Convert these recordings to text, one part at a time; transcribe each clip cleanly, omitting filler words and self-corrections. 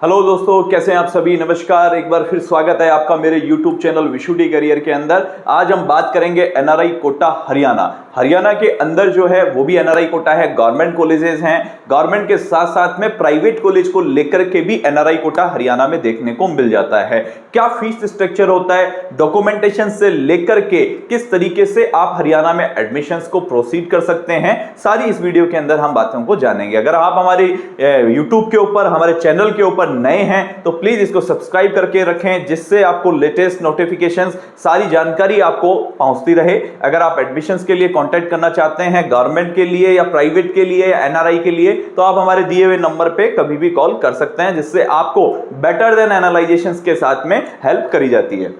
Hello दोस्तों, कैसे हैं आप सभी। नमस्कार, एक बार फिर स्वागत है आपका मेरे YouTube चैनल विशुडी करियर के अंदर। आज हम बात करेंगे एनआरआई कोटा हरियाणा। हरियाणा के अंदर जो है वो भी एनआरआई कोटा है, गवर्नमेंट कॉलेजेस हैं। गवर्नमेंट के साथ साथ में प्राइवेट कॉलेज को लेकर के भी एनआरआई कोटा हरियाणा में देखने को मिल जाता है। क्या फीस स्ट्रक्चर होता है, डॉक्यूमेंटेशन से लेकर के किस तरीके से आप हरियाणा में एडमिशंस को प्रोसीड कर सकते हैं, सारी इस वीडियो के अंदर हम बातों को जानेंगे। अगर आप हमारे YouTube के ऊपर, हमारे चैनल के ऊपर नए हैं तो प्लीज इसको सब्सक्राइब करके रखें, जिससे आपको लेटेस्ट नोटिफिकेशंस, सारी जानकारी आपको पहुंचती रहे। अगर आप एडमिशंस के लिए कांटेक्ट करना चाहते हैं, गवर्नमेंट के लिए या प्राइवेट के लिए या एनआरआई के लिए, तो आप हमारे दिए हुए नंबर पे कभी भी कॉल कर सकते हैं, जिससे आपको बेटर देन एनालाइजेशंस के साथ में हेल्प करी जाती है।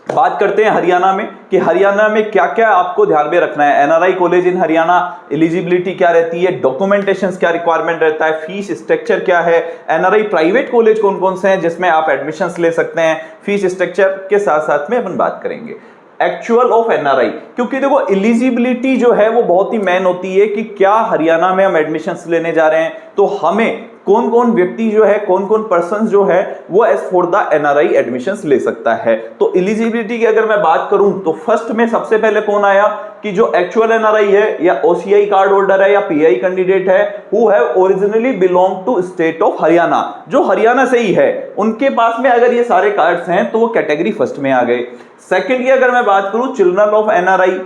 बात करते हैं हरियाणा में कि हरियाणा में क्या क्या आपको ध्यान में रखना है। NRI college in Haryana eligibility क्या रहती है, डॉक्यूमेंटेशंस क्या रिक्वायरमेंट रहता है, फीस स्ट्रक्चर क्या है, एनआरआई प्राइवेट कॉलेज कौन कौन से हैं जिसमें आप एडमिशंस ले सकते हैं, फीस स्ट्रक्चर के साथ साथ में अपन बात करेंगे एक्चुअल ऑफ एनआरआई। क्योंकि देखो एलिजिबिलिटी जो है वो बहुत ही मेन होती है कि क्या हरियाणा में हम एडमिशंस लेने जा रहे हैं तो हमें कौन कौन व्यक्ति जो है, कौन कौन पर्सन जो है वो as for the NRI admissions ले सकता है। तो एलिजिबिलिटी की अगर मैं बात करूं तो फर्स्ट में सबसे पहले कौन आया कि जो एक्चुअल एनआरआई है या ओसीआई कार्ड होल्डर है या पीआई कैंडिडेट है, who have originally belong to state of Haryana, जो हरियाणा से ही है, उनके पास में अगर ये सारे कार्ड्स हैं तो वो कैटेगरी फर्स्ट में आ गए। सेकंड की अगर मैं बात करूं, children of NRI,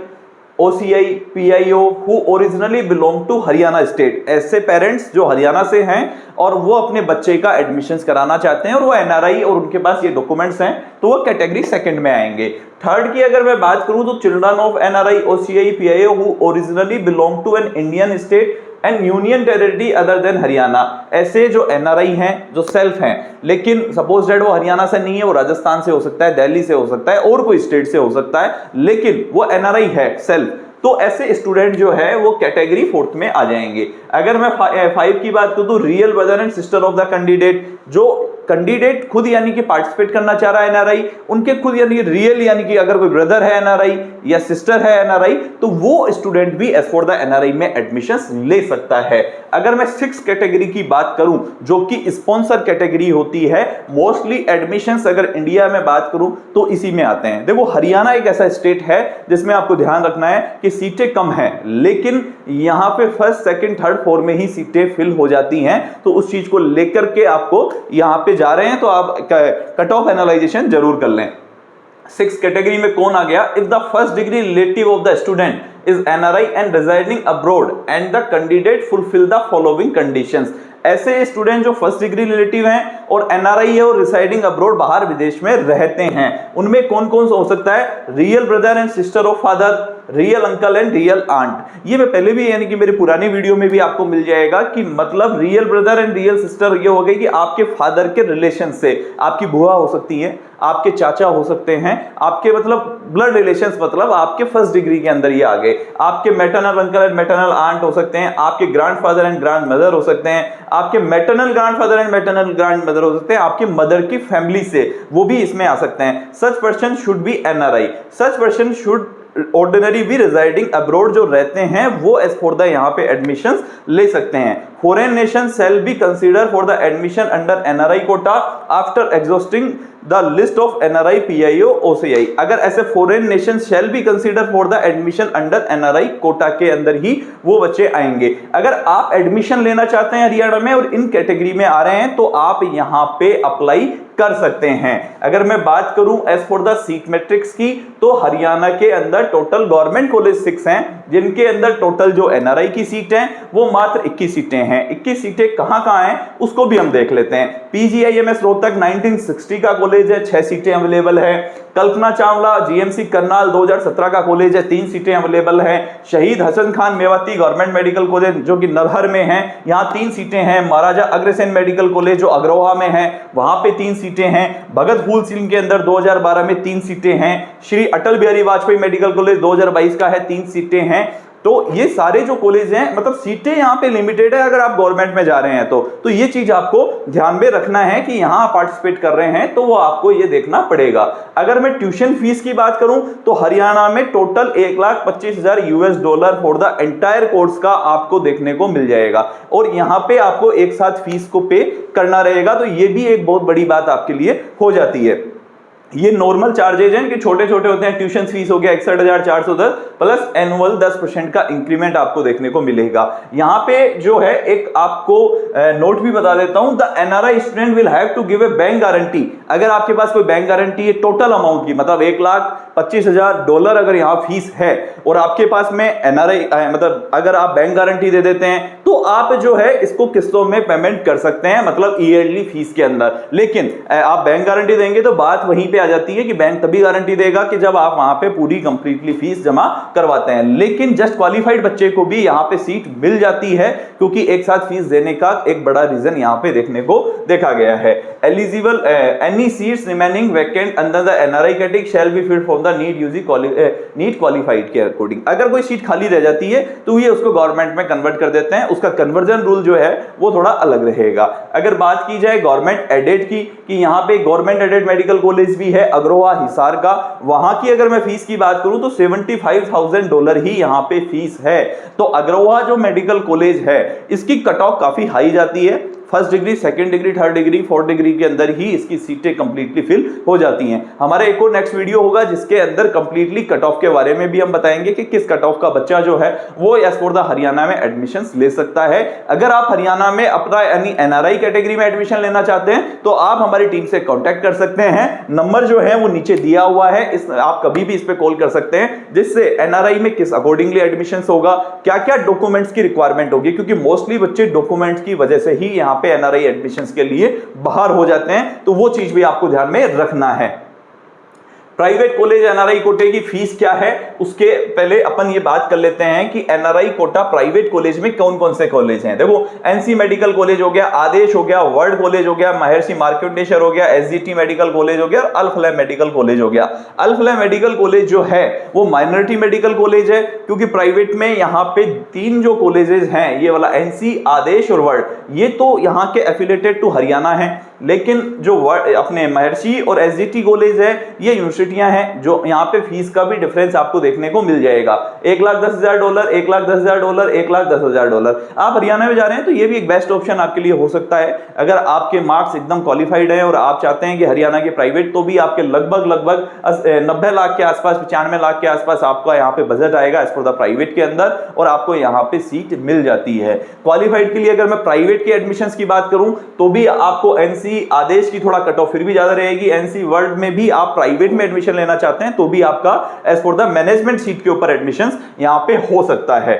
OCI, PIO who originally belong to Haryana state, ऐसे पेरेंट्स जो हरियाणा से हैं और वो अपने बच्चे का एडमिशंस कराना चाहते हैं और वो एनआरआई और उनके पास ये डॉक्यूमेंट्स हैं, तो वो कैटेगरी सेकंड में आएंगे। थर्ड की अगर मैं बात करूं तो children of NRI, OCI, PIO who originally belong to an Indian state and union territory other than Haryana, ऐसे जो एनआरआई हैं जो सेल्फ हैं, लेकिन सपोज दैट वो हरियाणा से नहीं है, वो राजस्थान से हो सकता है, दिल्ली से हो सकता है और कोई स्टेट से हो सकता है, लेकिन वो एनआरआई है सेल्फ, तो ऐसे स्टूडेंट जो है वो कैटेगरी फोर्थ में आ जाएंगे। अगर मैं 5 की बात करूं तो real brother and sister of the candidate, जो कैंडिडेट खुद यानी कि पार्टिसिपेट करना चाह रहा है एनआरआई, उनके खुद यानी कि रियल यानी कि अगर कोई ब्रदर है एनआरआई या सिस्टर है एनआरआई तो वो स्टूडेंट भी एज फॉर द एनआरआई में एडमिशंस ले सकता है। अगर मैं 6 कैटेगरी की बात करूं जो कि स्पॉन्सर कैटेगरी होती है, मोस्टली एडमिशंस अगर इंडिया में बात करूं तो इसी में आते हैं। देखो हरियाणा एक ऐसा स्टेट है जिसमें आपको ध्यान रखना है कि सीटें कम हैं, लेकिन यहां पे फर्स्ट, सेकंड, थर्ड, फोर्थ में ही सीटें फिल हो जाती हैं, तो उस चीज को लेकर के आपको यहां पे जा रहे हैं तो आप कट ऑफ एनालाइजेशन जरूर कर लें। 6 कैटेगरी में कौन आ गया, if the first degree relative of the student is NRI and residing abroad and the candidate fulfil the following conditions, ऐसे स्टूडेंट जो फर्स्ट डिग्री रिलेटिव हैं और एनआरआई है और रिसाइडिंग अब्रॉड, बाहर विदेश में रहते हैं, उनमें कौन कौन सा हो सकता है, real brother and sister of father, real uncle and real aunt. ये मैं पहले भी यानी कि मेरे पुरानी वीडियो में भी आपको मिल जाएगा कि मतलब real brother and real sister ये हो गई कि आपके फादर के रिलेशन से, आपकी बुआ हो सकती है, आपके चाचा हो सकते हैं, आपके मतलब ब्लड रिलेशंस, मतलब आपके फर्स्ट डिग्री के अंदर ये आ गए। आपके maternal uncle and maternal aunt हो सकते हैं, आपके ग्रैंडफादर एंड ग्रैंड मदर हो सकते हैं, आपके maternal grandfather and maternal grand mother हो सकते हैं, आपके मदर की फैमिली से वो भी इसमें आ सकते हैं। Such person should be NRI, such person should ordinary भी रिजाइडिंग अब्रॉड, जो रहते हैं वो एज फॉर द यहाँ पे एडमिशंस ले सकते हैं। Foreign nation shall be consider for the admission under NRI quota after exhausting the list of NRI, PIO, OCI. अगर ऐसे foreign nation shall be consider for the admission under NRI quota के अंदर ही वो बच्चे आएंगे। अगर आप एडमिशन लेना चाहते हैं हरियाणा में और इन कैटेगरी में आ रहे हैं तो आप यहाँ पे अप्लाई कर सकते हैं। अगर मैं बात करूं as for the seat matrix की तो हरियाणा के अंदर टोटल गवर्नमेंट कॉलेज 6 हैं, जिनके अंदर टोटल जो एनआरआई की सीट हैं वो मात्र 21 सीटें हैं। 21 सीटें कहां हैं उसको भी हम देख लेते हैं। पीजीआईएमएस रोहतक 1960 का कॉलेज है, 6 सीटें अवेलेबल है। कल्पना चावला जीएमसी करनाल 2017 का कॉलेज है, 3 सीटें अवेलेबल हैं। Shaheed Hasan Khan Mewati government medical college जो कि नरहर में है, यहाँ 3 सीटें हैं। महाराजा अग्रसेन मेडिकल कॉलेज जो अग्रोहा में है, वहां पे 3 सीटें हैं। भगत फूल सिंह के अंदर 2012 में 3 सीटें हैं। श्री अटल बिहारी वाजपेयी मेडिकल कॉलेज 2022 का है, 3 सीटें हैं। तो ये सारे जो कॉलेज हैं, मतलब सीटें यहाँ पे लिमिटेड है अगर आप गवर्नमेंट में जा रहे हैं तो ये चीज आपको ध्यान में रखना है कि यहां पार्टिसिपेट कर रहे हैं तो वो आपको ये देखना पड़ेगा। अगर मैं ट्यूशन फीस की बात करूं तो हरियाणा में total $1,25,000 for the entire course का आपको देखने को मिल जाएगा, और यहां पे आपको एक साथ फीस को पे करना रहेगा, तो ये भी एक बहुत बड़ी बात आपके लिए हो जाती है। ये नॉर्मल चार्जेज हैं कि छोटे छोटे होते हैं, ट्यूशन फीस हो गया 61,410 प्लस एनुअल 10% का इंक्रीमेंट आपको देखने को मिलेगा। यहां पे जो है एक आपको नोट भी बता देता हूं, the NRI student will have to give a bank guarantee. अगर आपके पास कोई बैंक गारंटी है टोटल अमाउंट की, मतलब $1,25,000 अगर यहां फीस है और आपके पास में एनआरआई मतलब अगर आप बैंक गारंटी दे देते हैं तो आप जो है इसको किस्तों में पेमेंट कर सकते हैं, मतलब ईयरली फीस के अंदर। लेकिन आप बैंक गारंटी देंगे तो बात वहीं पे आ जाती है कि बैंक तभी गारंटी देगा कि जब आप वहां पे पूरी कंप्लीटली फीस जमा करवाते हैं। लेकिन जस्ट क्वालिफाइड बच्चे को भी यहां पे सीट मिल जाती है, क्योंकि एक साथ फीस देने का एक बड़ा रीजन यहां पे देखने को देखा गया है। Eligible any seats remaining vacant under the NRI category shall be filled from the NEET qualified के अकॉर्डिंग। अगर कोई सीट खाली रह जाती है तो ये उसको गवर्नमेंट में कन्वर्ट कर देते हैं, उसका कन्वर्जन रूल जो है वो थोड़ा अलग रहेगा। अगर बात की जाए गवर्नमेंट एडेड की, कि यहां पे गवर्नमेंट एडेड मेडिकल कॉलेज भी है अग्रोहा हिसार का, वहां की अगर मैं फीस की बात करूं तो $75,000 ही यहां पे फीस है। तो अग्रोहा जो मेडिकल कॉलेज है इसकी कट ऑफ काफी हाई जाती है, first degree, second degree, third degree, fourth degree के अंदर ही इसकी सीटें कंप्लीटली फिल हो जाती हैं। हमारा एक और नेक्स्ट वीडियो होगा जिसके अंदर कंप्लीटली कट ऑफ के बारे में भी हम बताएंगे कि किस कट ऑफ का बच्चा जो है वो एज फॉर द हरियाणा में एडमिशन ले सकता है। अगर आप हरियाणा में अपना यानी एनआरआई कैटेगरी में एडमिशन लेना चाहते हैं तो आप हमारी टीम से कॉन्टैक्ट कर सकते हैं, नंबर जो है वो नीचे दिया हुआ है, आप कभी भी इस पे कॉल कर सकते हैं, जिससे एनआरआई में किस अकॉर्डिंगली एडमिशन होगा, क्या क्या डॉक्यूमेंट्स की रिक्वायरमेंट होगी, क्योंकि मोस्टली बच्चे डॉक्यूमेंट्स की वजह से ही यहाँ पे एनआरआई एडमिशंस के लिए बाहर हो जाते हैं, तो वो चीज भी आपको ध्यान में रखना है। प्राइवेट कॉलेज एनआरआई कोटे की फीस क्या है उसके पहले अपन ये बात कर लेते हैं कि एनआरआई कोटा प्राइवेट कॉलेज में कौन कौन से कॉलेज हैं। देखो, एनसी मेडिकल कॉलेज हो गया, आदेश हो गया, वर्ल्ड कॉलेज हो गया, महर्षि मार्कंडेश्वर हो गया, एसजीटी मेडिकल कॉलेज हो गया और अल फलाह मेडिकल कॉलेज हो गया। अल फलाह मेडिकल कॉलेज जो है वो माइनॉरिटी मेडिकल कॉलेज है, क्योंकि प्राइवेट में यहाँ पे 3 जो कॉलेजेस हैं, ये वाला एनसी, आदेश और वर्ल्ड, ये तो यहाँ के एफिलेटेड टू हरियाणा है, लेकिन जो अपने महर्षि और एसजीटी कॉलेज है ये यूनिवर्सिटियां हैं, जो यहाँ पे फीस का भी डिफरेंस आपको देखने को मिल जाएगा। $1,10,000, $1,10,000, $1,10,000। आप हरियाणा में जा रहे हैं तो ये भी एक बेस्ट ऑप्शन आपके लिए हो सकता है। अगर आपके मार्क्स एकदम क्वालिफाइड है और आप चाहते हैं कि हरियाणा के प्राइवेट, तो भी आपके लगभग 90 लाख के आसपास, 95 लाख के आसपास आपका यहाँ पे बजट आएगा एज फॉर द प्राइवेट के अंदर, और आपको यहाँ पे सीट मिल जाती है। क्वालिफाइड के लिए अगर मैं प्राइवेट के एडमिशन की बात करूं तो भी आपको एनसी आदेश की थोड़ा कट ऑफ फिर भी ज्यादा रहेगी, एनसी वर्ल्ड में भी आप प्राइवेट में एडमिशन लेना चाहते हैं तो भी आपका as for the management seat के ऊपर एडमिशन यहां पे हो सकता है।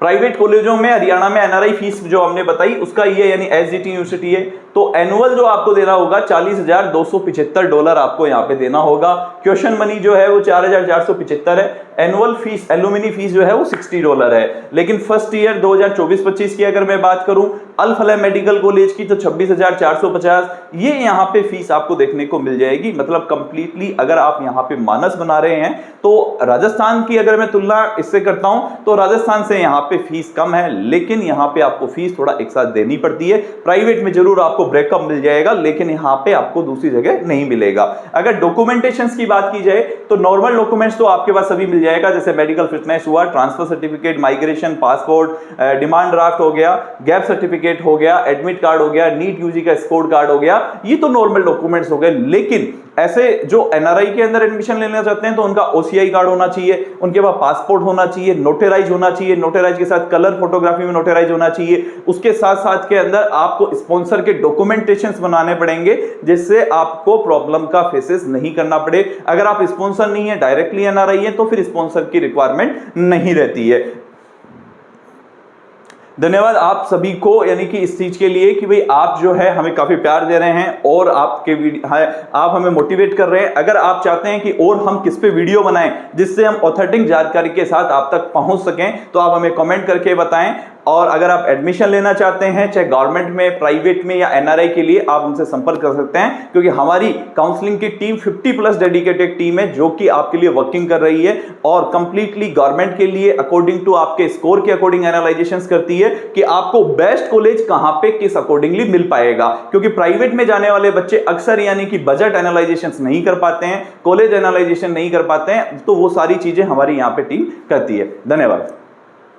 प्राइवेट कॉलेजों में हरियाणा में एनआरआई फीस जो हमने बताई उसका ये यानी एसजीटी यूनिवर्सिटी है, तो एनुअल जो आपको देना होगा $40,275 आपको यहाँ पे देना होगा। क्वेश्चन मनी जो है वो 4,475 है। एनुअल फीस, एलुमिनी फीस जो है वो $60 है। लेकिन फर्स्ट ईयर 2024-25 की अगर मैं बात करूं अल फलाह मेडिकल कॉलेज की तो 26,450 ये यहाँ पे फीस आपको देखने को मिल जाएगी। मतलब कंप्लीटली अगर आप यहाँ पे मानस बना रहे हैं तो राजस्थान की अगर मैं तुलना इससे करता हूं तो राजस्थान से यहाँ पे फीस कम है, लेकिन यहाँ पे आपको फीस थोड़ा एक साथ देनी पड़ती है। प्राइवेट में जरूर आपको ब्रेकअप मिल जाएगा, लेकिन यहाँ पे आपको दूसरी जगह नहीं मिलेगा। अगर डॉक्यूमेंटेशंस की बात की जाए तो नॉर्मल डॉक्यूमेंट्स तो आपके पास सभी मिल जाएगा, जैसे मेडिकल फिटनेस हुआ, transfer certificate, migration, passport, demand draft हो गया, गैप सर्टिफिकेट हो गया, एडमिट कार्ड हो गया, नीट यूजी का स्कोर कार्ड हो गया, ये तो नॉर्मल डॉक्यूमेंट्स हो गए। लेकिन ऐसे जो एनआरआई के अंदर एडमिशन लेना चाहते हैं तो उनका ओसीआई कार्ड होना चाहिए, उनके पास पासपोर्ट होना चाहिए, नोटराइज होना चाहिए, नोटराइज के साथ कलर फोटोग्राफी में नोटराइज होना चाहिए। उसके साथ साथ के अंदर आपको स्पॉन्सर के डॉक्यूमेंटेशंस बनाने पड़ेंगे, जिससे आपको प्रॉब्लम का फेसेस नहीं करना पड़े। अगर आप स्पॉन्सर नहीं है, डायरेक्टली एनआरआई है, तो फिर स्पॉन्सर की रिक्वायरमेंट नहीं रहती है। धन्यवाद आप सभी को, यानी कि इस चीज के लिए कि भाई आप जो है हमें काफी प्यार दे रहे हैं और आपके आप हमें मोटिवेट कर रहे हैं। अगर आप चाहते हैं कि और हम किस पे वीडियो बनाएं जिससे हम ऑथेंटिक जानकारी के साथ आप तक पहुंच सकें तो आप हमें कमेंट करके बताएं। और अगर आप एडमिशन लेना चाहते हैं चाहे गवर्नमेंट में, प्राइवेट में या एनआरआई के लिए, आप उनसे संपर्क कर सकते हैं, क्योंकि हमारी काउंसलिंग की टीम 50+ डेडिकेटेड टीम है जो कि आपके लिए वर्किंग कर रही है और कंप्लीटली गवर्नमेंट के लिए अकॉर्डिंग टू आपके स्कोर के अकॉर्डिंग एनालाइजेशंस करती है कि आपको बेस्ट कॉलेज कहां पे किस अकॉर्डिंगली मिल पाएगा। क्योंकि प्राइवेट में जाने वाले बच्चे अक्सर यानी कि बजट एनालाइजेशंस नहीं कर पाते हैं, कॉलेज एनालाइजेशन नहीं कर पाते हैं, तो वो सारी चीजें हमारी यहां पे टीम करती है। धन्यवाद।